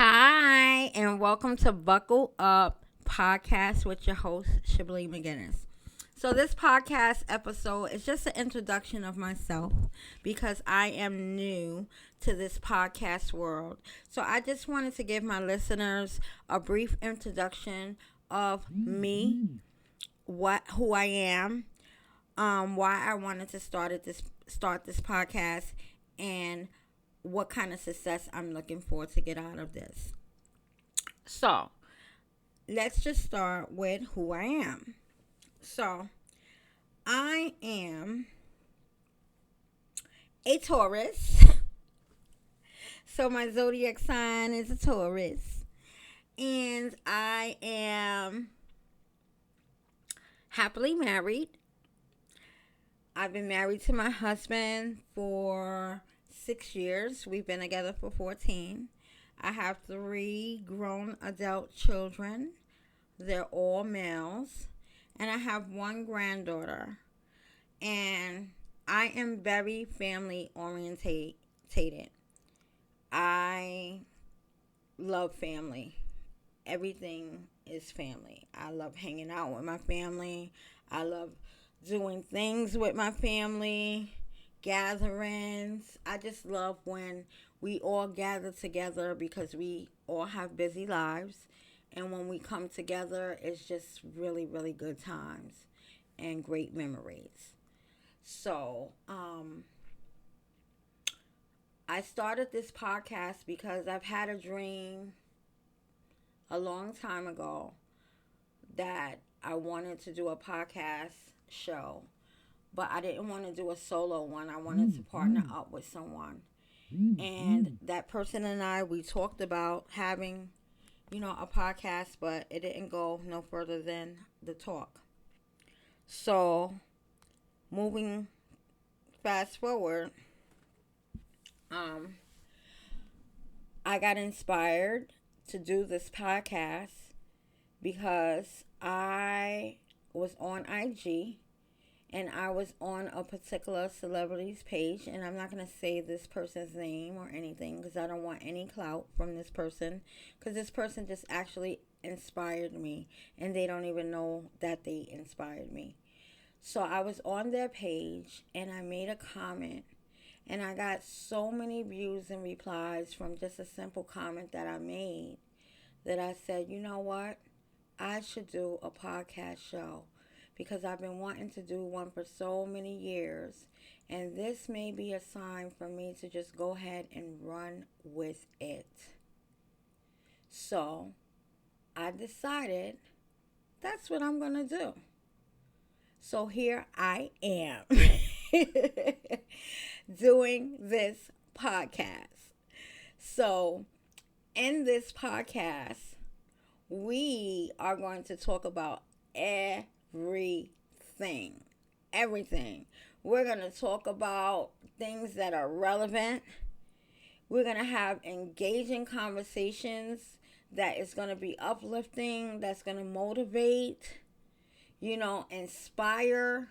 Hi, and welcome to Buckle Up Podcast with your host, Shiblee McGinnis. So, this podcast episode is just an introduction of myself because I am new to this podcast world. So, I just wanted to give my listeners a brief introduction of me, who I am, why I wanted to start this podcast, and what kind of success I'm looking for to get out of this. So, let's just start with who I am. So, I am a Taurus. So, my zodiac sign is a Taurus. And I am happily married. I've been married to my husband for 6 years. We've been together for 14. I have 3 grown adult children. They're all males. And I have 1 granddaughter. And I am very family orientated. I love family. Everything is family. I love hanging out with my family. I love doing things with my family, gatherings. I just love when we all gather together because we all have busy lives. And when we come together, it's just really, really good times and great memories. So, I started this podcast because I've had a dream a long time ago that I wanted to do a podcast show, but I didn't want to do a solo one. I wanted to partner up with someone. And that person and we talked about having, a podcast, but it didn't go no further than the talk. So, moving fast forward, um, I got inspired to do this podcast because I was on IG and I was on a particular celebrity's page, and I'm not going to say this person's name or anything because I don't want any clout from this person, because this person just actually inspired me and they don't even know that they inspired me. So I was on their page and I made a comment, and I got so many views and replies from just a simple comment that I made that I said, you know what? I should do a podcast show because I've been wanting to do one for so many years. And this may be a sign for me to just go ahead and run with it. So I decided that's what I'm going to do. So here I am doing this podcast. So in this podcast, we are going to talk about everything. Everything. We're going to talk about things that are relevant. We're going to have engaging conversations that is going to be uplifting, that's going to motivate, inspire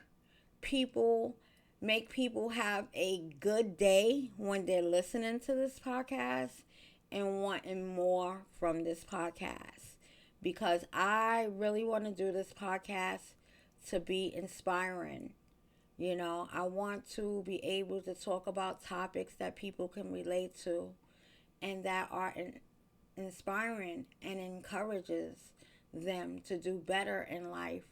people, make people have a good day when they're listening to this podcast and wanting more from this podcast. Because I really want to do this podcast to be inspiring. I want to be able to talk about topics that people can relate to and that are inspiring and encourages them to do better in life,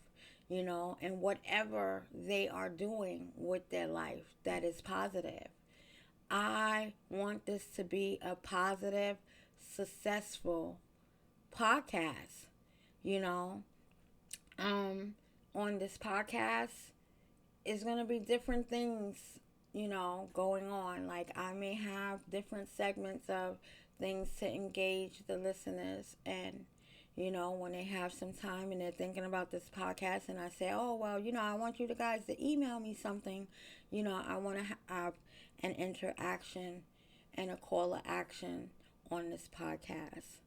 and whatever they are doing with their life that is positive. I want this to be a positive, successful podcast, you know. On this podcast is going to be different things, going on. Like I may have different segments of things to engage the listeners, and when they have some time and they're thinking about this podcast, and I say, oh, well, I want you guys to email me something, I want to have an interaction and a call to action on this podcast.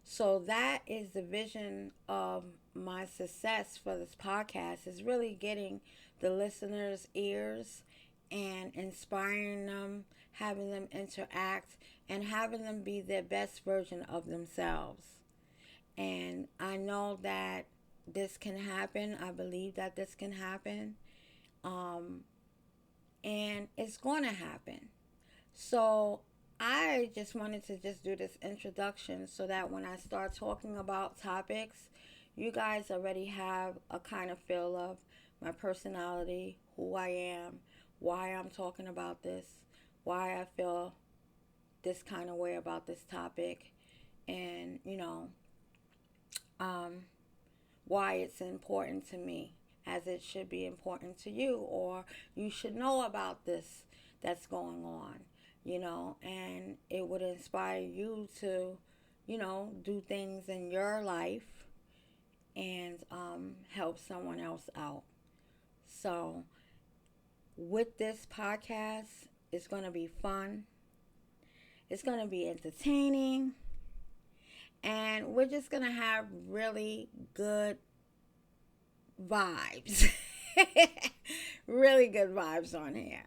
So that is the vision of my success for this podcast, is really getting the listeners' ears and inspiring them, having them interact, and having them be their best version of themselves. And I know that this can happen. I believe that this can happen. And it's going to happen. So I just wanted to just do this introduction so that when I start talking about topics, you guys already have a kind of feel of my personality, who I am, why I'm talking about this, why I feel this kind of way about this topic, and, why it's important to me as it should be important to you, or you should know about this that's going on, and it would inspire you to, do things in your life and help someone else out. So, with this podcast, it's going to be fun, it's going to be entertaining, and we're just going to have really good vibes. Really good vibes on here.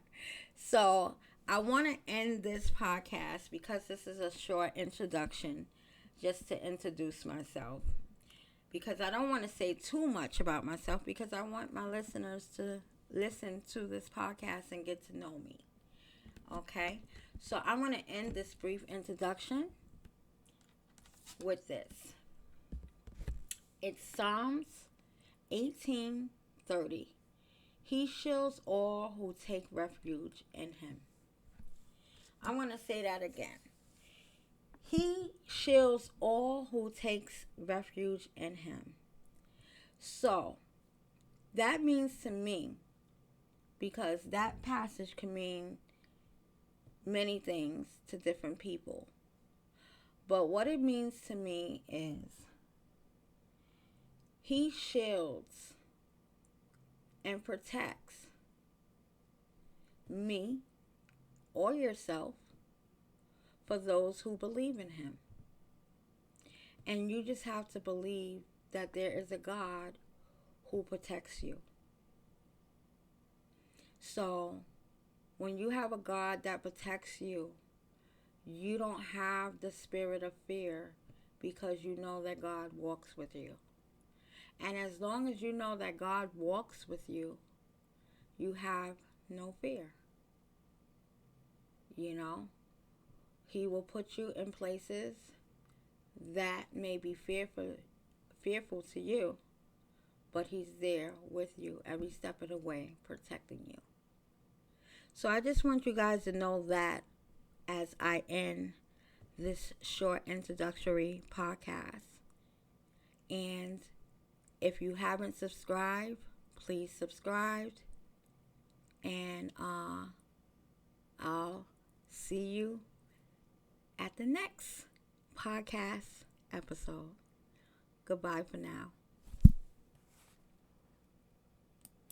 So I want to end this podcast because this is a short introduction just to introduce myself. Because I don't want to say too much about myself because I want my listeners to listen to this podcast and get to know me. Okay? So I want to end this brief introduction with this. It's Psalms 18:30. He shields all who take refuge in him. I want to say that again. He shields all who takes refuge in him. So, that means to me, because that passage can mean many things to different people. But what it means to me is he shields and protects me or yourself for those who believe in him. And you just have to believe that there is a God who protects you. So when you have a God that protects you, you don't have the spirit of fear because you know that God walks with you. And as long as you know that God walks with you, you have no fear. He will put you in places that may be fearful to you, but he's there with you every step of the way, protecting you. So I just want you guys to know that as I end this short introductory podcast. And if you haven't subscribed, please subscribe. And I'll see you at the next podcast episode. Goodbye for now.